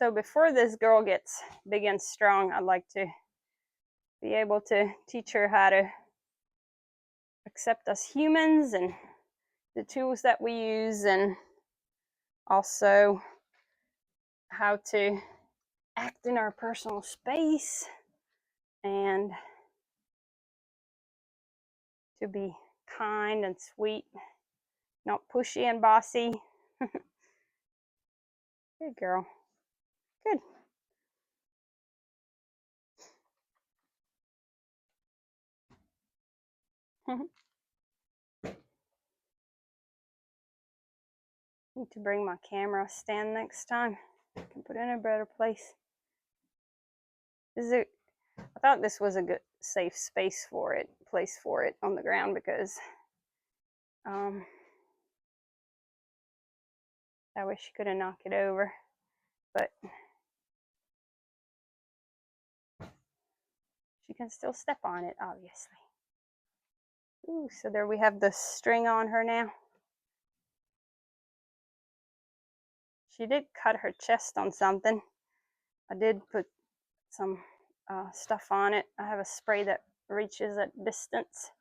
So before this girl gets big and strong, I'd like to be able to teach her how to accept us humans and the tools that we use, and also how to act in our personal space and to be kind and sweet, not pushy and bossy. Good girl. Good. Need to bring my camera stand next time. I can put it in a better place. I thought this was a good safe place for it on the ground, because I wish you could have knocked it over, but she can still step on it, obviously. Ooh, so there we have the string on her now. She did cut her chest on something. I did put some stuff on it. I have a spray that reaches at distance.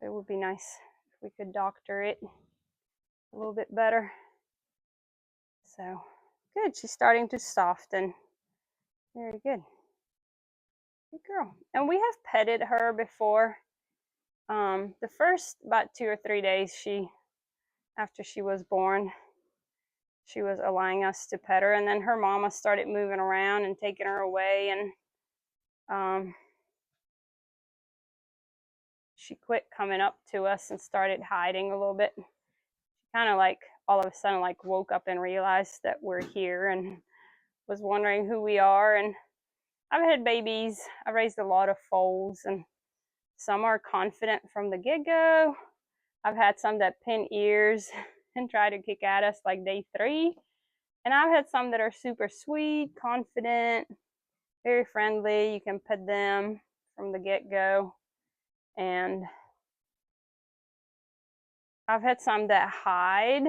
It would be nice if we could doctor it a little bit better. So good, she's starting to soften. Very good. Good girl. And we have petted her before. The first about 2 or 3 days after she was born, she was allowing us to pet her, and then her mama started moving around and taking her away, and she quit coming up to us and started hiding a little bit. She kind of like all of a sudden like woke up and realized that we're here and was wondering who we are. And I've had babies. I raised a lot of foals, and some are confident from the get-go. I've had some that pin ears and try to kick at us like day 3. And I've had some that are super sweet, confident, very friendly. You can pet them from the get-go. And I've had some that hide,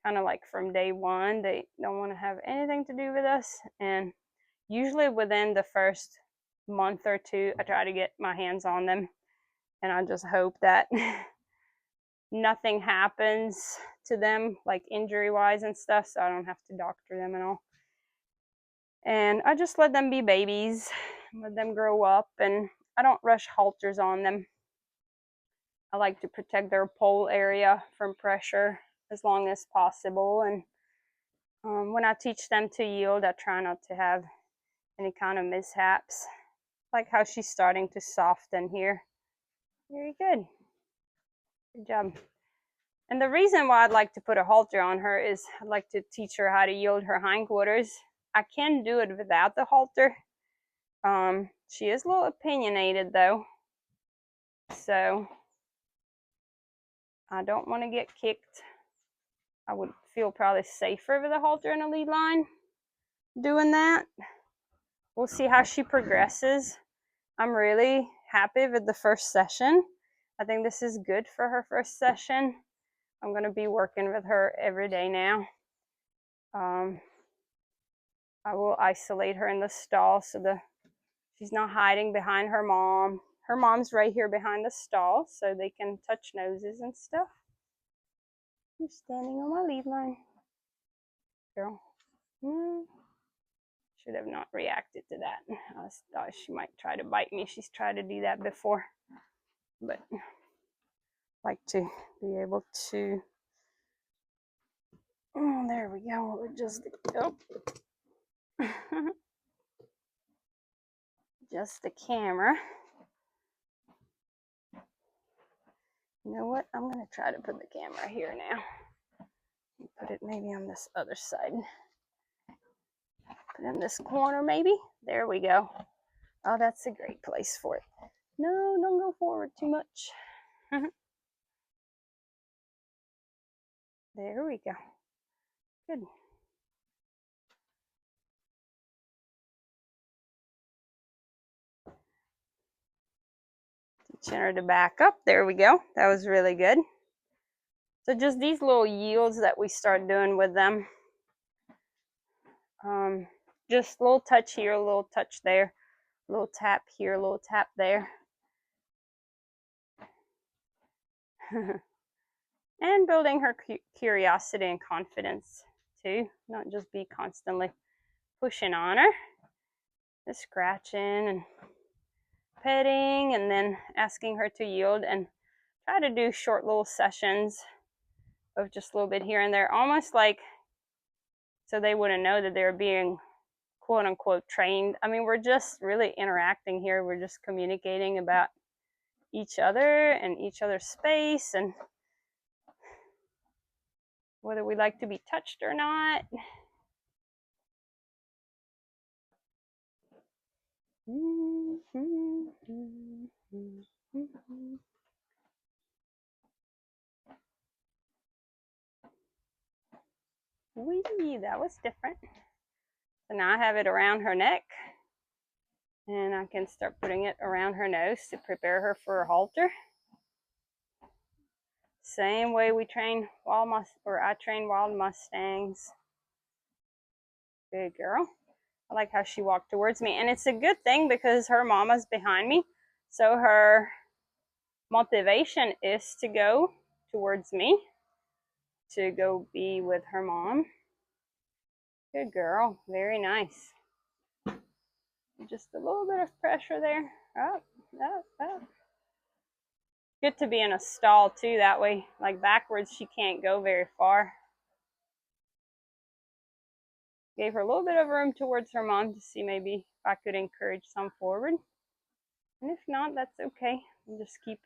kind of like from day 1. They don't want to have anything to do with us. And usually within the first month or 2, I try to get my hands on them. And I just hope that nothing happens to them, like injury-wise and stuff, so I don't have to doctor them and all. And I just let them be babies, let them grow up, and I don't rush halters on them. I like to protect their pole area from pressure as long as possible. And when I teach them to yield, I try not to have any kind of mishaps. Like how she's starting to soften here. Very good. Good job. And the reason why I'd like to put a halter on her is I'd like to teach her how to yield her hindquarters. I can do it without the halter. She is a little opinionated though, so I don't want to get kicked. I would feel probably safer with a halter and a lead line doing that. We'll see how she progresses. I'm really happy with the first session. I think this is good for her first session. I'm going to be working with her every day now. I will isolate her in the stall so she's not hiding behind her mom. Her mom's right here behind the stall, so they can touch noses and stuff. You're standing on my lead line. Girl. Should have not reacted to that. I thought she might try to bite me. She's tried to do that before. But I like to be able to... Oh, there we go. Just just the camera. You know what? I'm going to try to put the camera here now. Put it maybe on this other side. Put it in this corner maybe. There we go. Oh, that's a great place for it. No, don't go forward too much. There we go. Good. Teaching her to back up. There we go. That was really good. So just these little yields that we start doing with them. Just a little touch here, a little touch there, a little tap here, a little tap there. And building her curiosity and confidence too, not just be constantly pushing on her. Just scratching and petting, and then asking her to yield, and try to do short little sessions of just a little bit here and there, almost like so they wouldn't know that they're being quote unquote trained. I mean, we're just really interacting here. We're just communicating about each other and each other's space and whether we like to be touched or not. Wee, that was different. So now I have it around her neck, and I can start putting it around her nose to prepare her for a halter. Same way we train I train wild mustangs. Good girl. I like how she walked towards me, and it's a good thing because her mama's behind me, so her motivation is to go towards me, to go be with her mom. Good girl. Very nice. Just a little bit of pressure there. Up, up, up. Good to be in a stall too, that way, like backwards, she can't go very far. Gave her a little bit of room towards her mom to see maybe if I could encourage some forward. And if not, that's okay. I'll just keep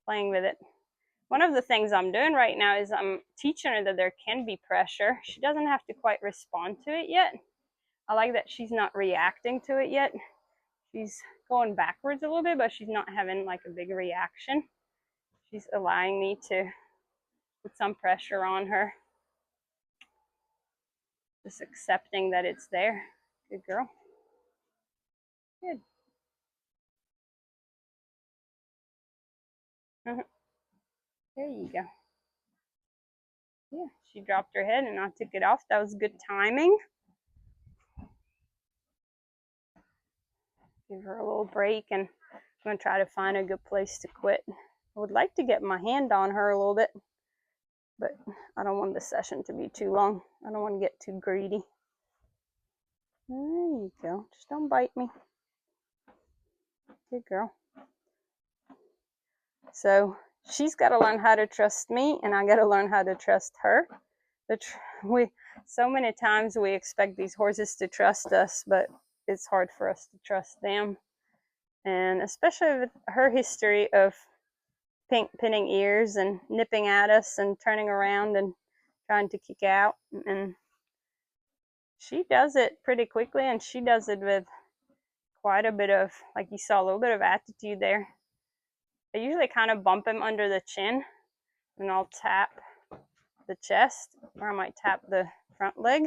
playing with it. One of the things I'm doing right now is I'm teaching her that there can be pressure. She doesn't have to quite respond to it yet. I like that she's not reacting to it yet. She's going backwards a little bit, but she's not having like a big reaction. She's allowing me to put some pressure on her. Just accepting that it's there. Good girl. Good. There you go. Yeah, she dropped her head and I took it off. That was good timing. Give her a little break, and I'm going to try to find a good place to quit. I would like to get my hand on her a little bit, but I don't want the session to be too long. I don't want to get too greedy. There you go. Just don't bite me. Good girl. So she's got to learn how to trust me, and I got to learn how to trust her. So many times we expect these horses to trust us, but it's hard for us to trust them. And especially with her history of pinning ears and nipping at us and turning around and trying to kick out. And she does it pretty quickly, and she does it with quite a bit of, like you saw, a little bit of attitude there. I usually kind of bump him under the chin, and I'll tap the chest, or I might tap the front leg,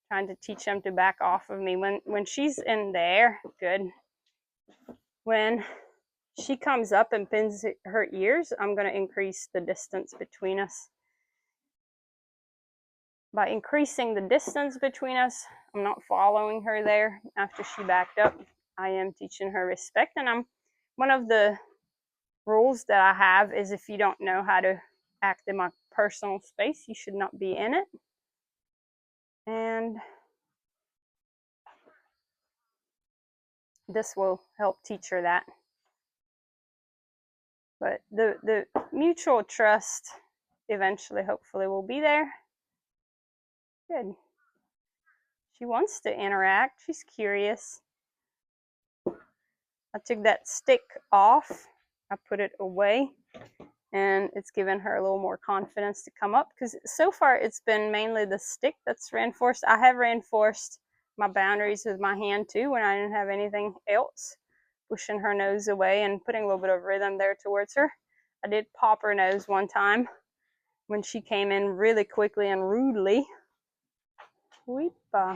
trying to teach him to back off of me. When she's in there, good. When she comes up and pins her ears, I'm going to increase the distance between us. By increasing the distance between us, I'm not following her there after she backed up. I am teaching her respect, and one of the rules that I have is if you don't know how to act in my personal space, you should not be in it. And this will help teach her that. But the mutual trust eventually, hopefully, will be there. Good. She wants to interact. She's curious. I took that stick off. I put it away, and it's given her a little more confidence to come up, because so far it's been mainly the stick that's reinforced. I have reinforced my boundaries with my hand too when I didn't have anything else, pushing her nose away and putting a little bit of rhythm there towards her. I did pop her nose one time when she came in really quickly and rudely. Weepa.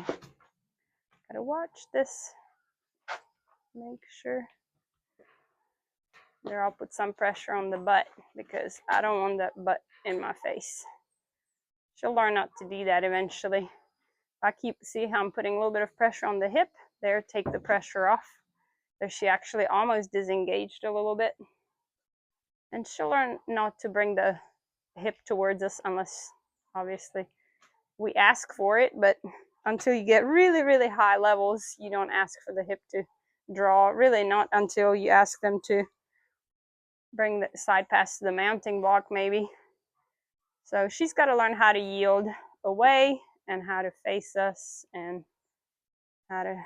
Gotta watch this. Make sure. There, I'll put some pressure on the butt because I don't want that butt in my face. She'll learn not to do that eventually. See how I'm putting a little bit of pressure on the hip there, take the pressure off. So she actually almost disengaged a little bit. And she'll learn not to bring the hip towards us unless, obviously, we ask for it. But until you get really, really high levels, you don't ask for the hip to draw. Really not until you ask them to bring the side pass to the mounting block, maybe. So she's got to learn how to yield away and how to face us and how to...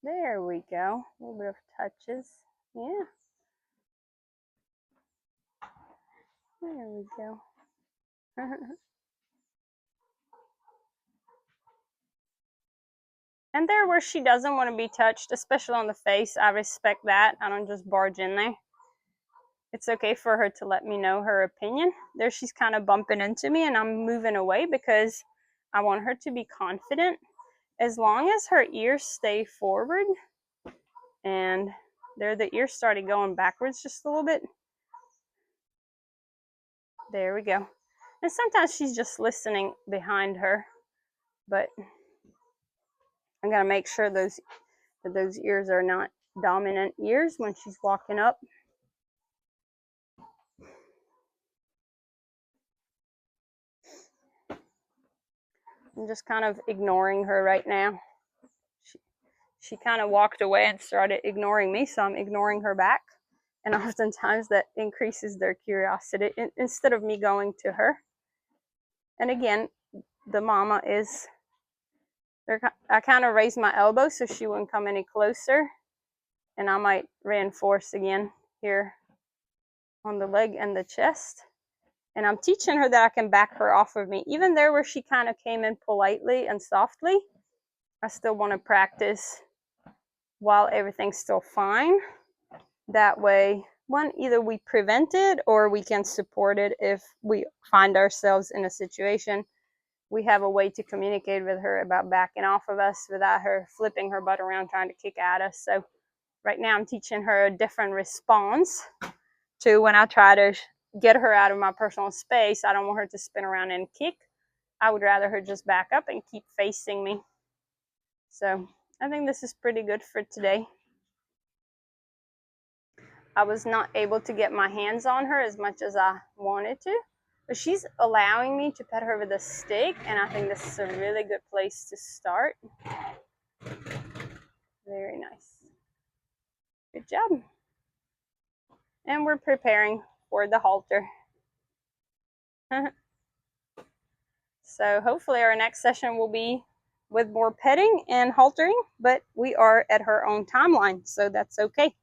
There we go. A little bit of touches. Yeah. There we go. And there where she doesn't want to be touched, especially on the face, I respect that. I don't just barge in there. It's okay for her to let me know her opinion. There she's kind of bumping into me and I'm moving away because I want her to be confident. As long as her ears stay forward, and there the ears started going backwards just a little bit. There we go. And sometimes she's just listening behind her, but I'm gonna make sure that those ears are not dominant ears when she's walking up. I'm just kind of ignoring her right now. She kind of walked away and started ignoring me, so I'm ignoring her back. And oftentimes that increases their curiosity instead of me going to her. And again, the mama is there. I kind of raised my elbow so she wouldn't come any closer. And I might reinforce again here on the leg and the chest. And I'm teaching her that I can back her off of me. Even there where she kind of came in politely and softly, I still want to practice while everything's still fine. That way, one, either we prevent it or we can support it if we find ourselves in a situation. We have a way to communicate with her about backing off of us without her flipping her butt around trying to kick at us. So right now I'm teaching her a different response to when I try to get her out of my personal space. I don't want her to spin around and kick. I would rather her just back up and keep facing me. So I think this is pretty good for today. I was not able to get my hands on her as much as I wanted to, but she's allowing me to pet her with a stick, and I think this is a really good place to start. Very nice. Good job. And we're preparing for the halter. So hopefully our next session will be with more petting and haltering, but we are at her own timeline, so that's okay.